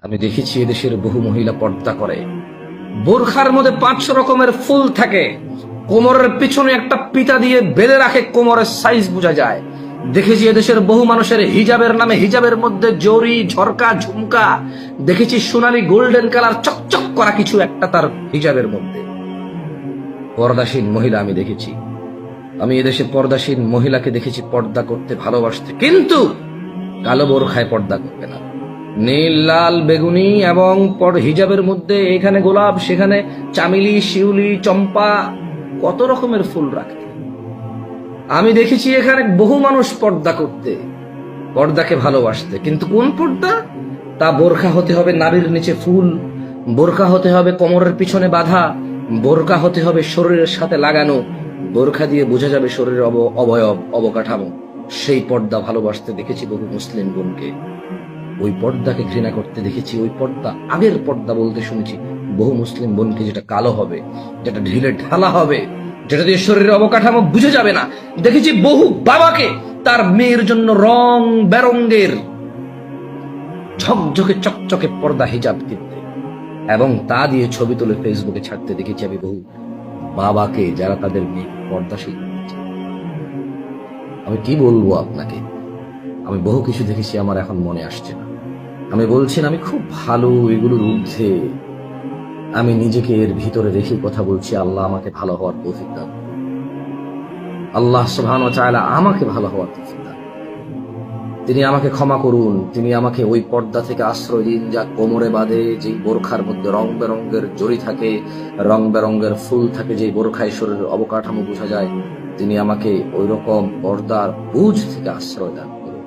আমি দেখেছি এদেশের বহু মহিলা পর্দা করে, বোরখার মধ্যে 500 রকমের ফুল থাকে, কোমরের পিছনে একটা পিতা দিয়ে বেঁধে রাখে, কোমরের সাইজ বোঝা যায়। দেখেছি এদেশের বহু মানুষের হিজাবের নামে হিজাবের মধ্যে জরি, ঝরকা, ঝুমকা, দেখেছি সোনালী গোল্ডেন কালার চকচক করা কিছু একটা তার হিজাবের মধ্যে। পর্দাসীন মহিলা আমি দেখেছি, আমি এদেশে পর্দাসীন মহিলাকে দেখেছি পর্দা করতে ভালোবাসতে, কিন্তু কালো বোরখায় পর্দা করবে না। নীল, লাল, বেগুনি এবং হিজাবের মধ্যে এখানে গোলাপ, সেখানে চামেলি, শিউলি, চম্পা, কত রকমের ফুল রাখতে। আমি দেখেছি এখানে বহু মানুষ পর্দা করতে, পর্দাকে ভালোবাসতে, কিন্তু কোন পর্দা? তা বোরখা হতে হবে নাভির নিচে ফুল, বোরখা হতে হবে কোমরের পিছনে বাঁধা, বোরখা হতে হবে শরীরের সাথে লাগানো, বোরখা দিয়ে বোঝা যাবে শরীরের অবয়ব, অবকাঠামো। সেই পর্দা ভালোবাসতে দেখেছি বহু মুসলিম বোনকে, ওই পর্দাকে ঘৃণা করতে দেখেছি। ওই পর্দা, আগের পর্দা বলতে শুনেছি বহু মুসলিম বোনকে, যেটা কালো হবে, যেটা ঢিলে ঢালা হবে, যেটা দিয়ে শরীরের অবকাঠামো বুঝে যাবে না। দেখেছি বহু বাবাকে তার মেয়ের জন্য রং বেরঙ্গের ঝকঝকে চকচকে পর্দা হিজাব কিনতে, এবং তা দিয়ে ছবি তুলে ফেসবুকে ছাড়তে দেখেছি আমি বহু বাবাকে, যারা তাদের মেয়ে পর্দাশীল করতে চায়। আমি কি বলবো আপনাকে, আমি বহু কিছু দেখেছি, আমার এখন মনে আসছে না। আমি বলছি না আমি খুব ভালো, এগুলোর ঊর্ধ্বে আমি নিজেকে এর ভিতরে রেখে কথা বলছি। আল্লাহ আমাকে ভালো হওয়ার তৌফিক দান, আল্লাহ সুবহানাহু ওয়া তাআলা আমাকে ভালো হওয়ার তৌফিক দান। তিনি আমাকে ক্ষমা করুন, তিনি আমাকে ওই পর্দা থেকে আশ্রয় দিন যা কোমরে বাঁধে, যে বোরখার মধ্যে রং বেরঙ্গের জড়ি থাকে, রং বেরঙ্গের ফুল থাকে, যে বোরখায় শরীরের অবকাঠামো বোঝা যায়। তিনি আমাকে ওই রকম পর্দার বুঝ থেকে আশ্রয় দান করুন।